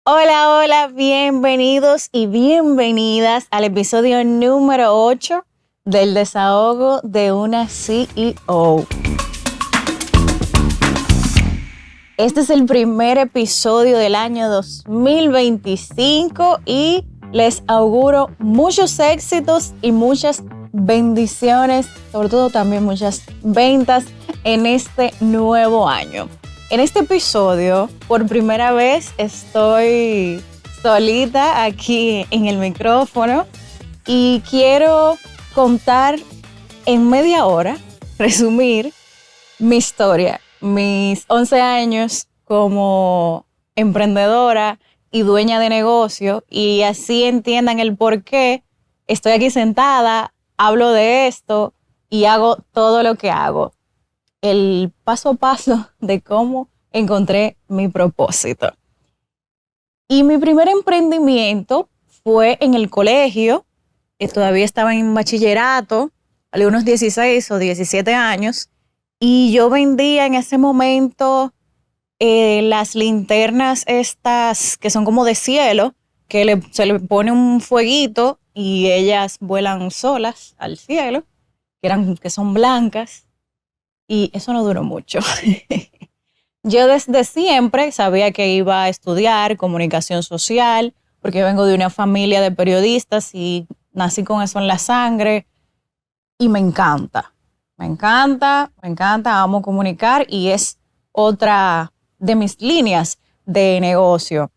Hola, hola, bienvenidos y bienvenidas al episodio número 8 del desahogo de una CEO. Este es el primer episodio del año 2025 y les auguro muchos éxitos y muchas bendiciones, sobre todo también muchas ventas en este nuevo año. En este episodio, por primera vez, estoy solita aquí en el micrófono y quiero contar en media hora, resumir mi historia, mis 11 años como emprendedora y dueña de negocio, y así entiendan el por qué estoy aquí sentada, hablo de esto y hago todo lo que hago. El paso a paso de cómo encontré mi propósito. Y mi primer emprendimiento fue en el colegio, que todavía estaba en bachillerato, algunos 16 o 17 años, y yo vendía en ese momento las linternas estas que son como de cielo, que se le pone un fueguito y ellas vuelan solas al cielo, que son blancas, y eso no duró mucho. Yo desde siempre sabía que iba a estudiar comunicación social, porque yo vengo de una familia de periodistas y nací con eso en la sangre y me encanta. Me encanta, me encanta, amo comunicar y es otra de mis líneas de negocio.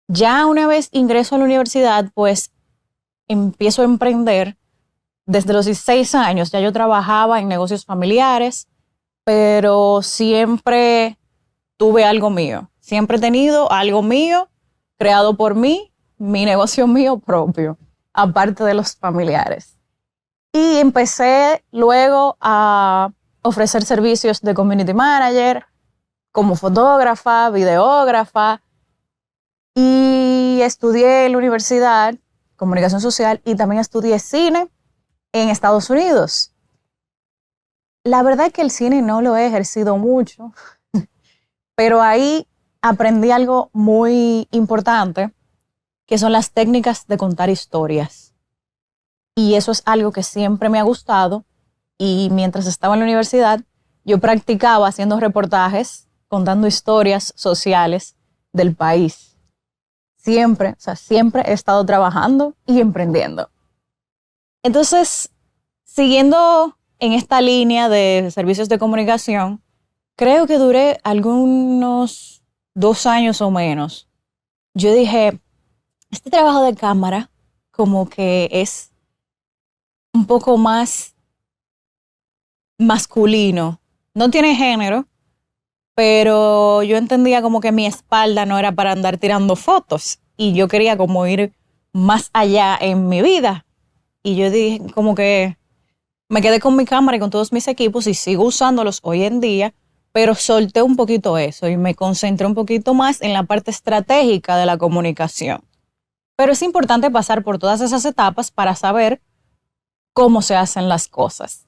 Ya una vez ingreso a la universidad, pues empiezo a emprender. Desde los 16 años ya yo trabajaba en negocios familiares, pero siempre tuve algo mío. Siempre he tenido algo mío, creado por mí, mi negocio mío propio, aparte de los familiares. Y empecé luego a ofrecer servicios de community manager, como fotógrafa, videógrafa, y estudié en la universidad comunicación social y también estudié cine en Estados Unidos. La verdad es que el cine no lo he ejercido mucho, pero ahí aprendí algo muy importante, que son las técnicas de contar historias. Y eso es algo que siempre me ha gustado. Y mientras estaba en la universidad, yo practicaba haciendo reportajes, contando historias sociales del país. Siempre, o sea, siempre he estado trabajando y emprendiendo. Entonces, siguiendo en esta línea de servicios de comunicación, creo que duré algunos 2 años o menos. Yo dije, este trabajo de cámara como que es un poco más masculino. No tiene género, pero yo entendía como que mi espalda no era para andar tirando fotos y yo quería como ir más allá en mi vida. Y yo dije como que me quedé con mi cámara y con todos mis equipos y sigo usándolos hoy en día, pero solté un poquito eso y me concentré un poquito más en la parte estratégica de la comunicación. Pero es importante pasar por todas esas etapas para saber cómo se hacen las cosas.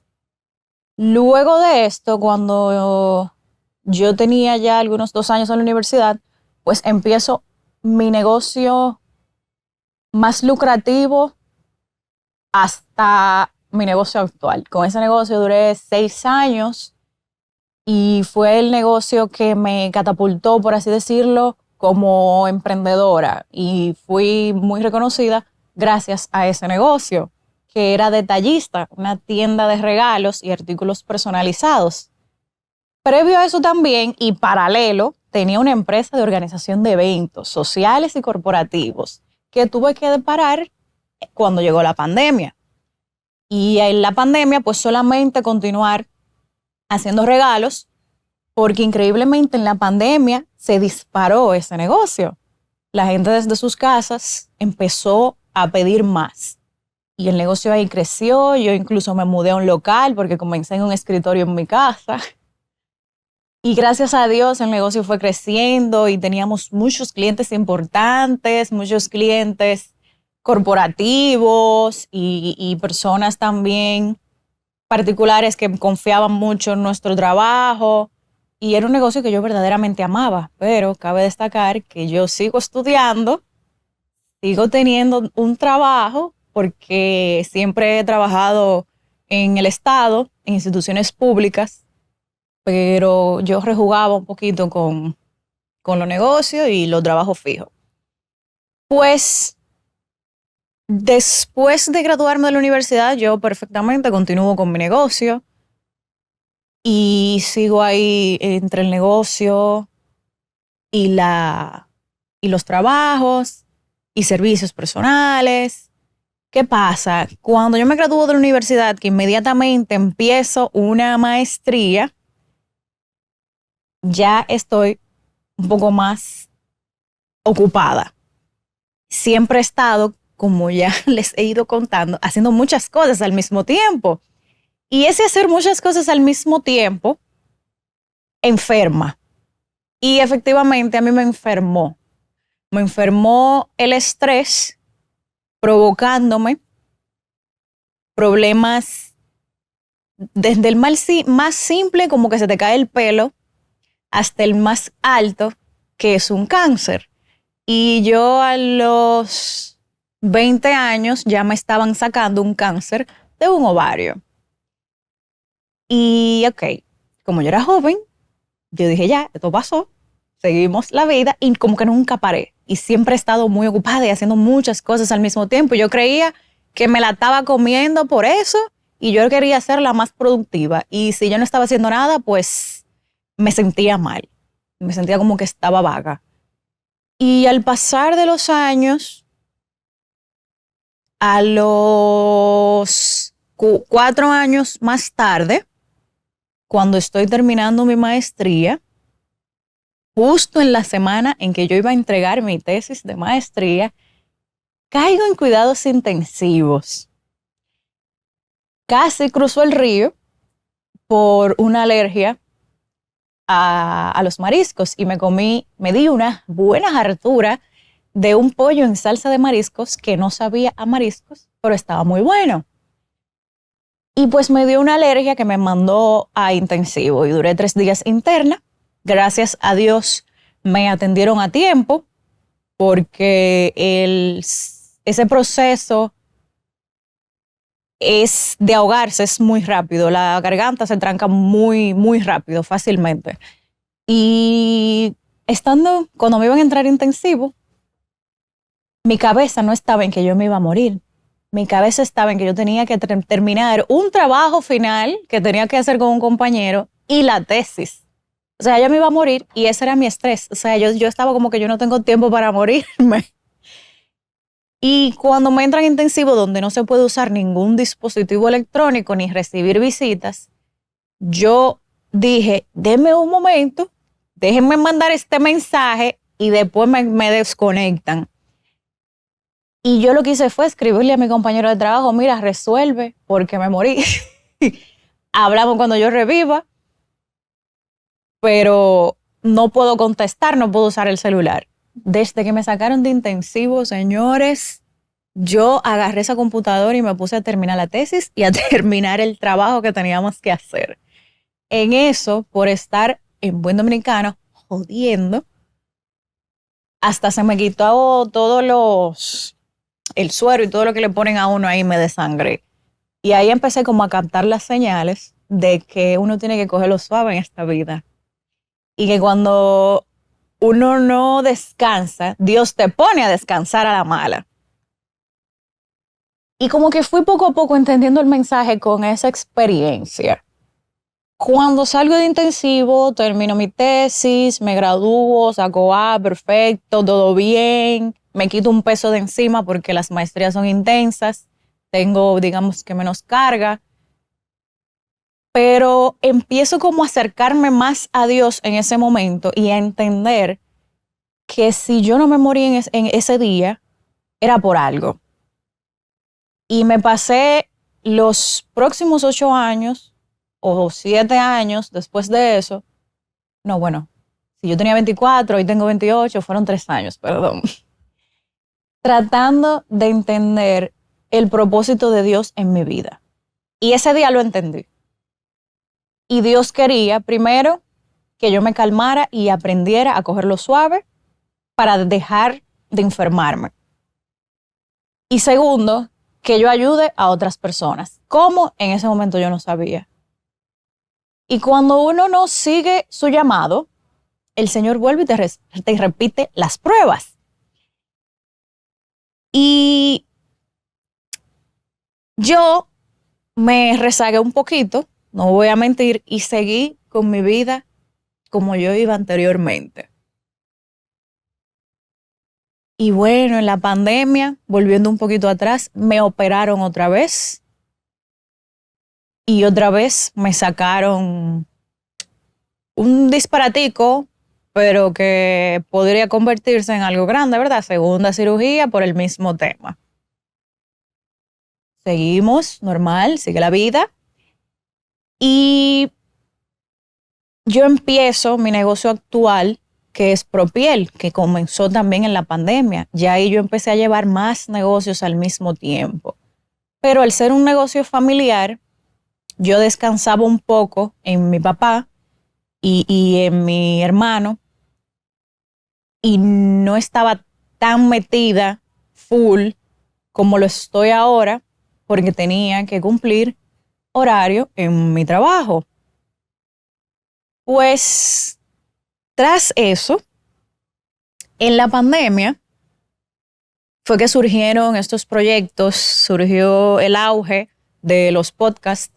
Luego de esto, cuando yo tenía ya algunos 2 años en la universidad, pues empiezo mi negocio más lucrativo hasta mi negocio actual. Con ese negocio duré 6 años y fue el negocio que me catapultó, por así decirlo, como emprendedora y fui muy reconocida gracias a ese negocio, que era detallista, una tienda de regalos y artículos personalizados. Previo a eso también y paralelo, tenía una empresa de organización de eventos sociales y corporativos que tuve que parar cuando llegó la pandemia. Y en la pandemia, pues solamente continuar haciendo regalos, porque increíblemente en la pandemia se disparó ese negocio. La gente desde sus casas empezó a pedir más. Y el negocio ahí creció, yo incluso me mudé a un local porque comencé en un escritorio en mi casa. Y gracias a Dios el negocio fue creciendo y teníamos muchos clientes importantes, muchos clientes corporativos y personas también particulares que confiaban mucho en nuestro trabajo. y era un negocio que yo verdaderamente amaba, pero cabe destacar que yo sigo estudiando, sigo teniendo un trabajo porque siempre he trabajado en el Estado, en instituciones públicas, pero yo rejugaba un poquito con los negocios y los trabajos fijos. Pues después de graduarme de la universidad, yo perfectamente continúo con mi negocio y sigo ahí entre el negocio y, y los trabajos y servicios personales. ¿Qué pasa? Cuando yo me gradúo de la universidad, que inmediatamente empiezo una maestría, ya estoy un poco más ocupada. Siempre he estado, como ya les he ido contando, haciendo muchas cosas al mismo tiempo. Y ese hacer muchas cosas al mismo tiempo enferma. Y efectivamente a mí me enfermó. Me enfermó el estrés, provocándome problemas desde el más simple, como que se te cae el pelo, hasta el más alto, que es un cáncer. Y yo a los 20 años ya me estaban sacando un cáncer de un ovario. Y ok, como yo era joven, yo dije ya, esto pasó, seguimos la vida y como que nunca paré. Y siempre he estado muy ocupada y haciendo muchas cosas al mismo tiempo. Yo creía que me la estaba comiendo por eso y yo quería ser la más productiva. Y si yo no estaba haciendo nada, pues me sentía mal. Me sentía como que estaba vaga. Y al pasar de los años, a los 4 años más tarde, cuando estoy terminando mi maestría, justo en la semana en que yo iba a entregar mi tesis de maestría, caigo en cuidados intensivos. Casi cruzo el río por una alergia a los mariscos y me di una buena hartura de un pollo en salsa de mariscos que no sabía a mariscos, pero estaba muy bueno. Y pues me dio una alergia que me mandó a intensivo y duré 3 días interna. Gracias a Dios me atendieron a tiempo porque ese proceso es de ahogarse, es muy rápido. La garganta se tranca muy, muy rápido, fácilmente. Y cuando me iban a entrar intensivo, mi cabeza no estaba en que yo me iba a morir. Mi cabeza estaba en que yo tenía que terminar un trabajo final que tenía que hacer con un compañero y la tesis. O sea, yo me iba a morir y ese era mi estrés. O sea, yo estaba como que yo no tengo tiempo para morirme. Y cuando me entran intensivo donde no se puede usar ningún dispositivo electrónico ni recibir visitas, yo dije, denme un momento, déjenme mandar este mensaje y después me desconectan. Y yo lo que hice fue escribirle a mi compañero de trabajo, mira, resuelve porque me morí. Hablamos cuando yo reviva, pero no puedo contestar, no puedo usar el celular. Desde que me sacaron de intensivo, señores, yo agarré esa computadora y me puse a terminar la tesis y a terminar el trabajo que teníamos que hacer. En eso, por estar en buen dominicano, jodiendo, hasta se me quitó el suero y todo lo que le ponen a uno ahí me desangré. Y ahí empecé como a captar las señales de que uno tiene que cogerlo suave en esta vida. Y que cuando uno no descansa, Dios te pone a descansar a la mala. Y como que fui poco a poco entendiendo el mensaje con esa experiencia. Cuando salgo de intensivo, termino mi tesis, me gradúo, saco A, perfecto, todo bien. Me quito un peso de encima porque las maestrías son intensas. Tengo, digamos que menos carga. Pero empiezo como a acercarme más a Dios en ese momento y a entender que si yo no me morí en ese día, era por algo. Y me pasé los próximos 8 años o 7 años después de eso. No, bueno, si yo tenía 24 y tengo 28, fueron 3 años, perdón. Tratando de entender el propósito de Dios en mi vida. Y ese día lo entendí. Y Dios quería, primero, que yo me calmara y aprendiera a cogerlo suave para dejar de enfermarme. Y segundo, que yo ayude a otras personas. ¿Cómo? En ese momento yo no sabía. Y cuando uno no sigue su llamado, el Señor vuelve y te repite las pruebas. Y yo me rezagué un poquito, no voy a mentir, y seguí con mi vida como yo iba anteriormente. Y bueno, en la pandemia, volviendo un poquito atrás, me operaron otra vez. Y otra vez me sacaron un disparatico, pero que podría convertirse en algo grande, ¿verdad? Segunda cirugía por el mismo tema. Seguimos, normal, sigue la vida. Y yo empiezo mi negocio actual, que es Propiel, que comenzó también en la pandemia. Ya ahí yo empecé a llevar más negocios al mismo tiempo. Pero al ser un negocio familiar, yo descansaba un poco en mi papá y en mi hermano y no estaba tan metida full como lo estoy ahora porque tenía que cumplir horario en mi trabajo. Pues tras eso, en la pandemia fue que surgieron estos proyectos, surgió el auge de los podcasts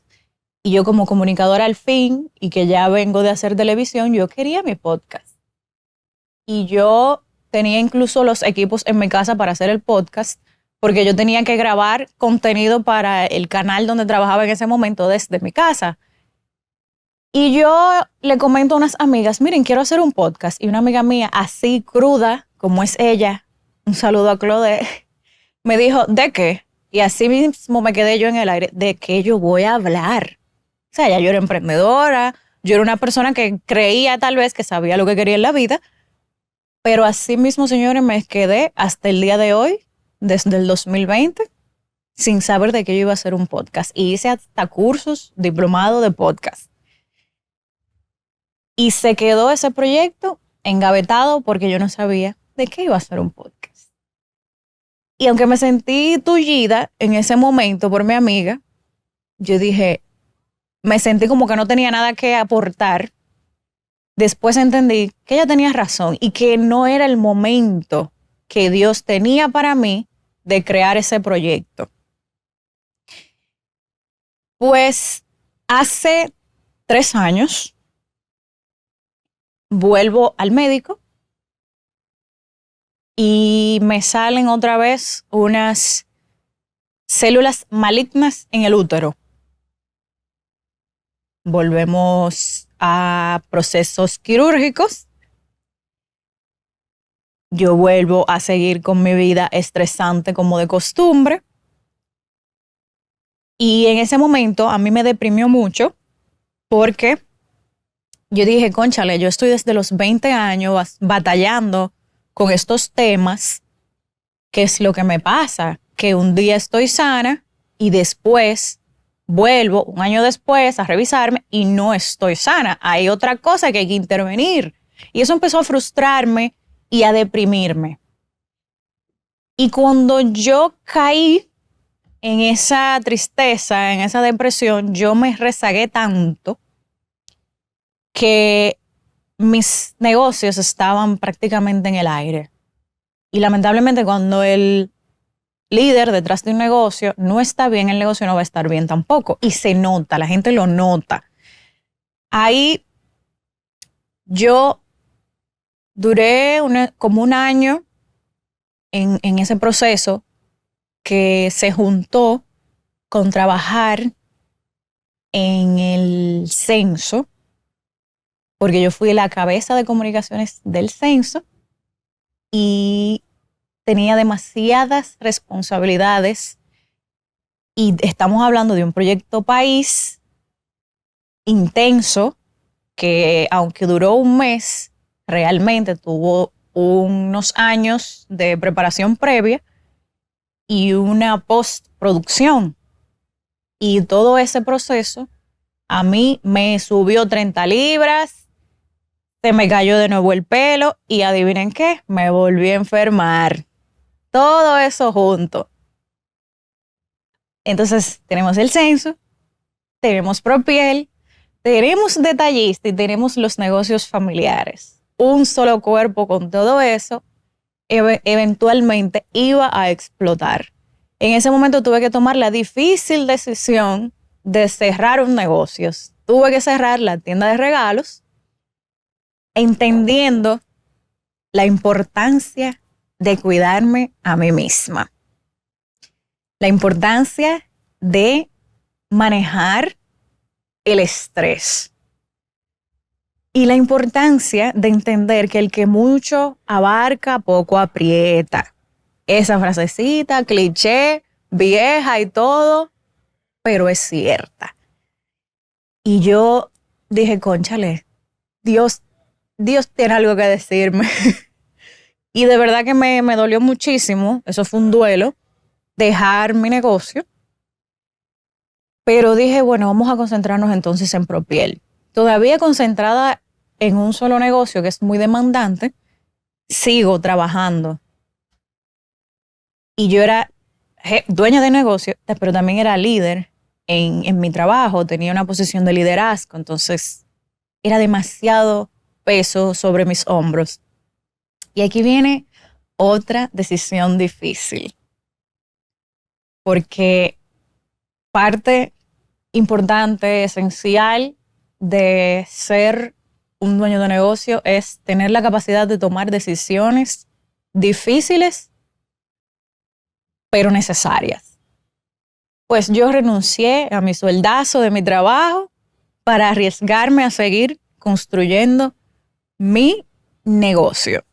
y yo como comunicadora al fin y que ya vengo de hacer televisión, yo quería mi podcast. Y yo tenía incluso los equipos en mi casa para hacer el podcast porque yo tenía que grabar contenido para el canal donde trabajaba en ese momento desde mi casa. Y yo le comento a unas amigas, miren, quiero hacer un podcast. Y una amiga mía, así cruda como es ella, un saludo a Claude, me dijo, ¿de qué? Y así mismo me quedé yo en el aire, ¿de qué yo voy a hablar? O sea, ya yo era emprendedora, yo era una persona que creía tal vez que sabía lo que quería en la vida, pero así mismo, señores, me quedé hasta el día de hoy, desde el 2020, sin saber de qué yo iba a hacer un podcast. Y hice hasta cursos diplomados de podcast. Y se quedó ese proyecto engavetado porque yo no sabía de qué iba a ser un podcast. Y aunque me sentí tullida en ese momento por mi amiga, yo dije, me sentí como que no tenía nada que aportar. Después entendí que ella tenía razón y que no era el momento que Dios tenía para mí de crear ese proyecto. Pues hace 3 años vuelvo al médico y me salen otra vez unas células malignas en el útero. Volvemos a procesos quirúrgicos. Yo vuelvo a seguir con mi vida estresante como de costumbre. Y en ese momento a mí me deprimió mucho porque yo dije, cónchale, yo estoy desde los 20 años batallando con estos temas. ¿Qué es lo que me pasa? Que un día estoy sana y después vuelvo un año después a revisarme y no estoy sana. Hay otra cosa que hay que intervenir. Y eso empezó a frustrarme y a deprimirme. Y cuando yo caí en esa tristeza, en esa depresión, yo me rezagué tanto que mis negocios estaban prácticamente en el aire. Y lamentablemente cuando el líder detrás de un negocio no está bien, el negocio no va a estar bien tampoco. Y se nota, la gente lo nota. Ahí yo duré como un año en ese proceso que se juntó con trabajar en el censo, porque yo fui la cabeza de comunicaciones del censo y tenía demasiadas responsabilidades y estamos hablando de un proyecto país intenso que aunque duró un mes, realmente tuvo unos años de preparación previa y una postproducción. Y todo ese proceso a mí me subió 30 libras se me cayó de nuevo el pelo y adivinen qué, me volví a enfermar. Todo eso junto. Entonces tenemos el censo, tenemos Propiel, tenemos Detallista y tenemos los negocios familiares. Un solo cuerpo con todo eso eventualmente iba a explotar. En ese momento tuve que tomar la difícil decisión de cerrar un negocio. Tuve que cerrar la tienda de regalos, entendiendo la importancia de cuidarme a mí misma. La importancia de manejar el estrés. Y la importancia de entender que el que mucho abarca, poco aprieta. Esa frasecita, cliché, vieja y todo, pero es cierta. Y yo dije, cónchale, Dios tiene algo que decirme. Y de verdad que me dolió muchísimo, eso fue un duelo, dejar mi negocio. Pero dije, bueno, vamos a concentrarnos entonces en Propiel. Todavía concentrada en un solo negocio que es muy demandante, sigo trabajando. Y yo era dueña de negocio, pero también era líder en mi trabajo, tenía una posición de liderazgo, entonces era demasiado peso sobre mis hombros. Y aquí viene otra decisión difícil, porque parte importante, esencial de ser un dueño de negocio es tener la capacidad de tomar decisiones difíciles, pero necesarias. Pues yo renuncié a mi sueldazo de mi trabajo para arriesgarme a seguir construyendo mi negocio.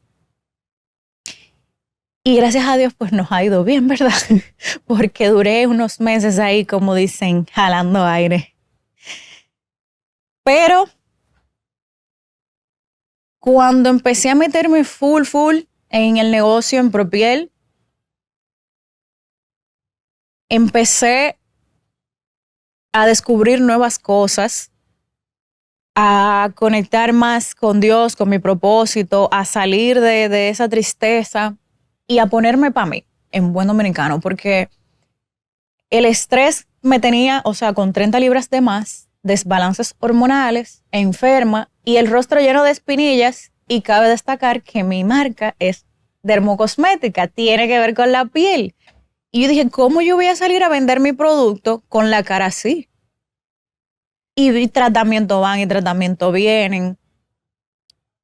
Y gracias a Dios, pues nos ha ido bien, ¿verdad? Porque duré unos meses ahí, como dicen, jalando aire. Pero cuando empecé a meterme full en el negocio en Propiel, empecé a descubrir nuevas cosas, a conectar más con Dios, con mi propósito, a salir de esa tristeza y a ponerme para mí, en buen dominicano, porque el estrés me tenía, o sea, con 30 libras de más, desbalances hormonales, enferma y el rostro lleno de espinillas. Y cabe destacar que mi marca es dermocosmética, tiene que ver con la piel. Y yo dije, ¿cómo yo voy a salir a vender mi producto con la cara así? Y tratamiento van y tratamiento vienen.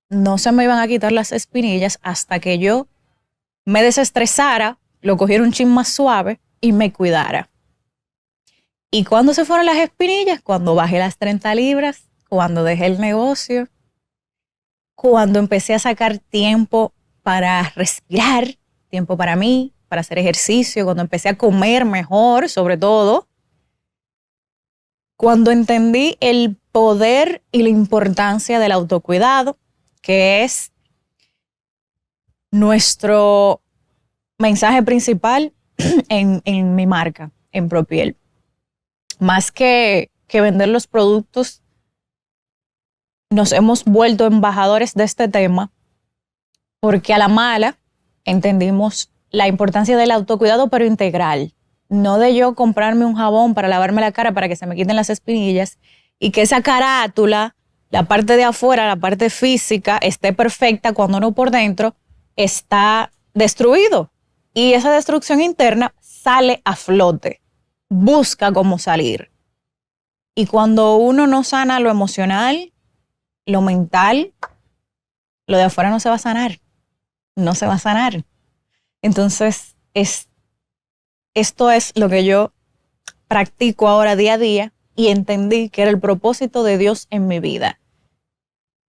No se me iban a quitar las espinillas hasta que yo me desestresara, lo cogiera un chin más suave y me cuidara. ¿Y cuándo se fueron las espinillas? Cuando bajé las 30 libras, cuando dejé el negocio, cuando empecé a sacar tiempo para respirar, tiempo para mí, para hacer ejercicio, cuando empecé a comer mejor, sobre todo, cuando entendí el poder y la importancia del autocuidado, que es nuestro mensaje principal en mi marca, en Propiel. Más que vender los productos, nos hemos vuelto embajadores de este tema porque a la mala entendimos la importancia del autocuidado, pero integral. No de yo comprarme un jabón para lavarme la cara para que se me quiten las espinillas y que esa carátula, la parte de afuera, la parte física, esté perfecta cuando uno por dentro está destruido. Y esa destrucción interna sale a flote, busca cómo salir. Y cuando uno no sana lo emocional, lo mental, lo de afuera no se va a sanar. No se va a sanar. Entonces, esto es lo que yo practico ahora día a día y entendí que era el propósito de Dios en mi vida.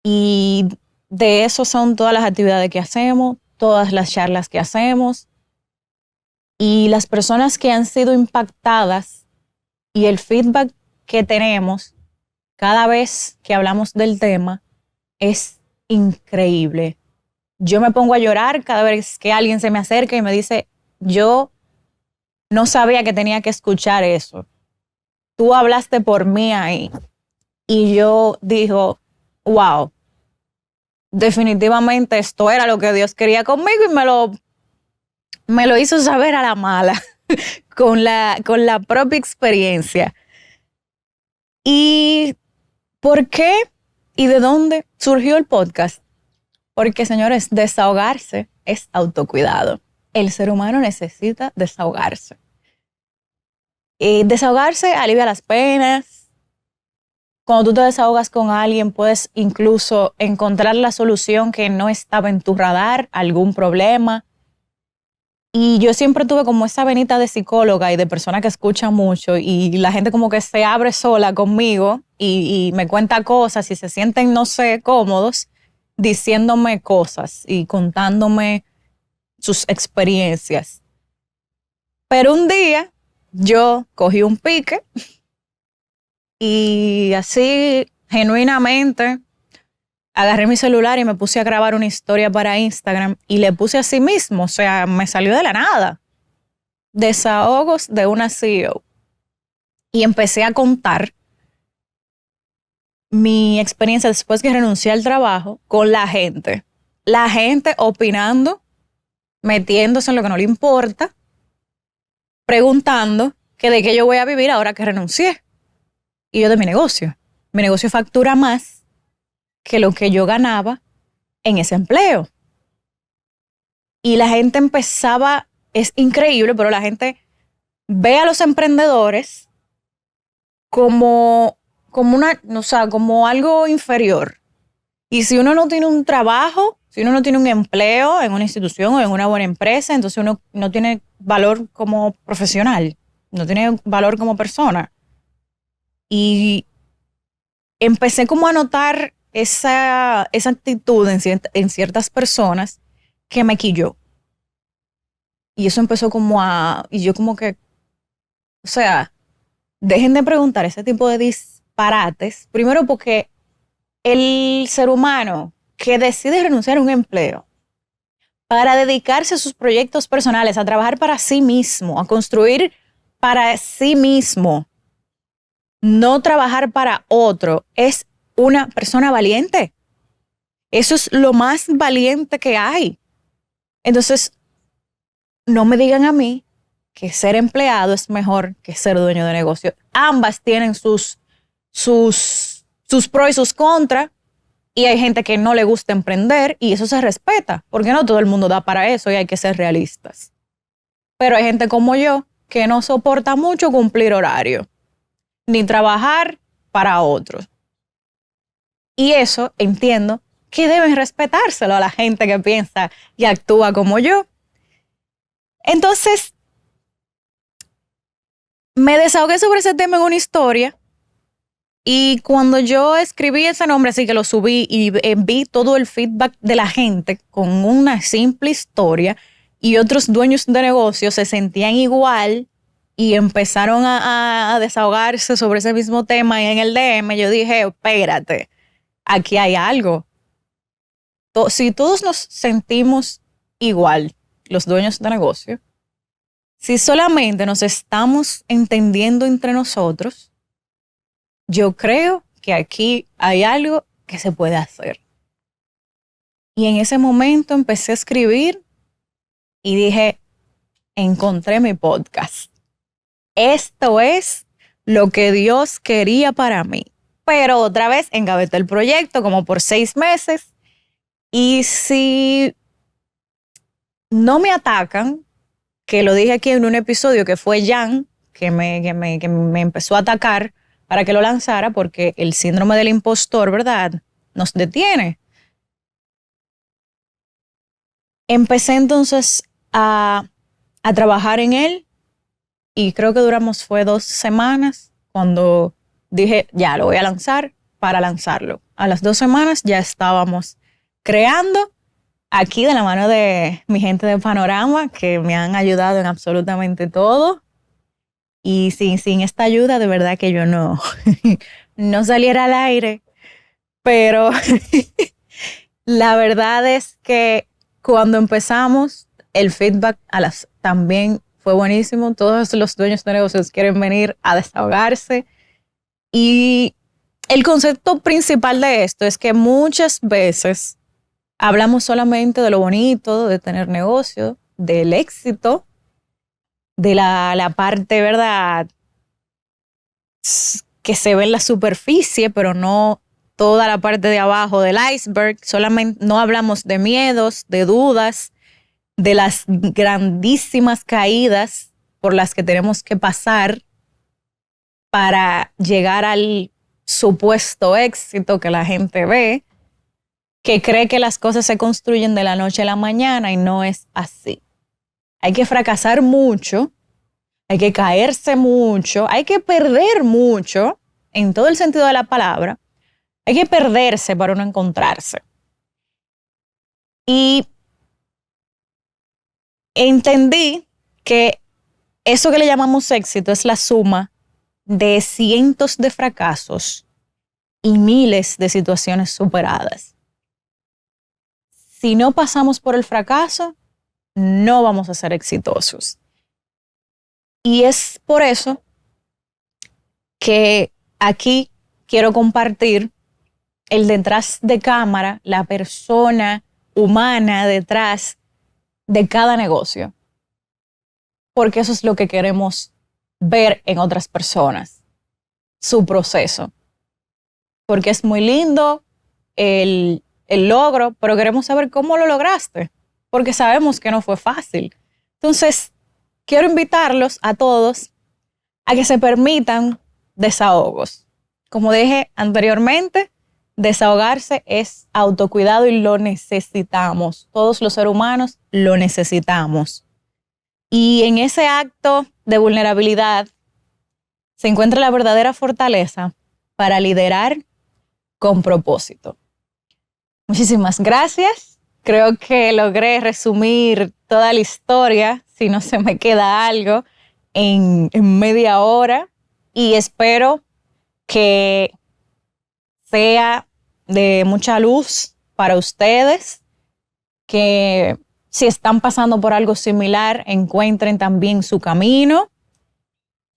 Y de eso son todas las actividades que hacemos, todas las charlas que hacemos y las personas que han sido impactadas y el feedback que tenemos cada vez que hablamos del tema es increíble. Yo me pongo a llorar cada vez que alguien se me acerca y me dice, yo no sabía que tenía que escuchar eso. Tú hablaste por mí ahí. Y yo digo, wow, definitivamente esto era lo que Dios quería conmigo y me lo hizo saber a la mala, con la propia experiencia. ¿Y por qué y de dónde surgió el podcast? Porque, señores, desahogarse es autocuidado. El ser humano necesita desahogarse. Y desahogarse alivia las penas. Cuando tú te desahogas con alguien, puedes incluso encontrar la solución que no estaba en tu radar, algún problema. Y yo siempre tuve como esa venita de psicóloga y de persona que escucha mucho y la gente como que se abre sola conmigo y me cuenta cosas y se sienten, no sé, cómodos diciéndome cosas y contándome sus experiencias. Pero un día yo cogí un pique y así genuinamente agarré mi celular y me puse a grabar una historia para Instagram y le puse así mismo, o sea, me salió de la nada. Desahogos de una CEO. Y empecé a contar mi experiencia después que renuncié al trabajo con la gente. La gente opinando, metiéndose en lo que no le importa, preguntando que de qué yo voy a vivir ahora que renuncié. Y yo de mi negocio. Mi negocio factura más que lo que yo ganaba en ese empleo. Y la gente empezaba, es increíble, pero la gente ve a los emprendedores como una, o sea, como algo inferior. Y si uno no tiene un trabajo, si uno no tiene un empleo en una institución o en una buena empresa, entonces uno no tiene valor como profesional, no tiene valor como persona. Y empecé como a notar esa actitud en ciertas personas que me quilló. Y eso empezó y yo como que, o sea, dejen de preguntar ese tipo de disparates. Primero porque el ser humano que decide renunciar a un empleo para dedicarse a sus proyectos personales, a trabajar para sí mismo, a construir para sí mismo, no trabajar para otro, es una persona valiente. Eso es lo más valiente que hay. Entonces, no me digan a mí que ser empleado es mejor que ser dueño de negocio. Ambas tienen sus pros y sus contras. Y hay gente que no le gusta emprender y eso se respeta, porque no todo el mundo da para eso y hay que ser realistas. Pero hay gente como yo que no soporta mucho cumplir horario, ni trabajar para otros. Y eso entiendo que deben respetárselo a la gente que piensa y actúa como yo. Entonces, me desahogué sobre ese tema en una historia. Y cuando yo escribí ese nombre, así que lo subí y vi todo el feedback de la gente con una simple historia y otros dueños de negocios se sentían igual y empezaron a desahogarse sobre ese mismo tema y en el DM yo dije, espérate, aquí hay algo. Si todos nos sentimos igual, los dueños de negocio, si solamente nos estamos entendiendo entre nosotros, yo creo que aquí hay algo que se puede hacer. Y en ese momento empecé a escribir y dije, encontré mi podcast. Esto es lo que Dios quería para mí. Pero otra vez engaveté el proyecto como por 6 meses. Y si no me atacan, que lo dije aquí en un episodio que fue Jan, que me empezó a atacar, para que lo lanzara porque el síndrome del impostor, ¿verdad?, nos detiene. Empecé entonces a trabajar en él y creo que fue 2 semanas cuando dije, ya, lo voy a lanzar para lanzarlo. A las 2 semanas ya estábamos creando aquí de la mano de mi gente de Panorama que me han ayudado en absolutamente todo. Y sin esta ayuda, de verdad que yo no saliera al aire. Pero la verdad es que cuando empezamos, el feedback también fue buenísimo. Todos los dueños de negocios quieren venir a desahogarse. Y el concepto principal de esto es que muchas veces hablamos solamente de lo bonito, de tener negocio, del éxito, de la parte, ¿verdad?, que se ve en la superficie, pero no toda la parte de abajo del iceberg. Solamente no hablamos de miedos, de dudas, de las grandísimas caídas por las que tenemos que pasar para llegar al supuesto éxito que la gente ve, que cree que las cosas se construyen de la noche a la mañana y no es así. Hay que fracasar mucho, hay que caerse mucho, hay que perder mucho, en todo el sentido de la palabra. Hay que perderse para uno encontrarse. Y entendí que eso que le llamamos éxito es la suma de cientos de fracasos y miles de situaciones superadas. Si no pasamos por el fracaso, no vamos a ser exitosos. Y es por eso que aquí quiero compartir el detrás de cámara, la persona humana detrás de cada negocio. Porque eso es lo que queremos ver en otras personas, su proceso. Porque es muy lindo el logro, pero queremos saber cómo lo lograste, porque sabemos que no fue fácil. Entonces, quiero invitarlos a todos a que se permitan desahogos. Como dije anteriormente, desahogarse es autocuidado y lo necesitamos. Todos los seres humanos lo necesitamos. Y en ese acto de vulnerabilidad se encuentra la verdadera fortaleza para liderar con propósito. Muchísimas gracias. Creo que logré resumir toda la historia, si no se me queda algo, en media hora. Y espero que sea de mucha luz para ustedes, que si están pasando por algo similar, encuentren también su camino,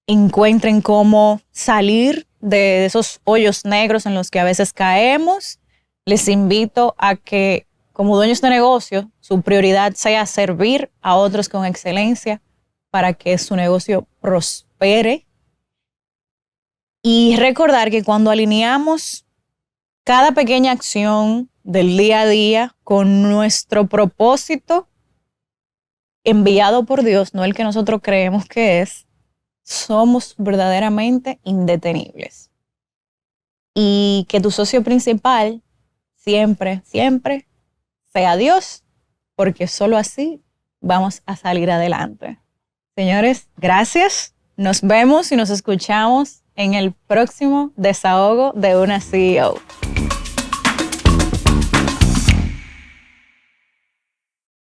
encuentren cómo salir de esos hoyos negros en los que a veces caemos. Les invito a que, como dueños de negocio, su prioridad sea servir a otros con excelencia para que su negocio prospere. Y recordar que cuando alineamos cada pequeña acción del día a día con nuestro propósito enviado por Dios, no el que nosotros creemos que es, somos verdaderamente indetenibles. Y que tu socio principal siempre, siempre sea Dios, porque solo así vamos a salir adelante. Señores, gracias. Nos vemos y nos escuchamos en el próximo desahogo de una CEO.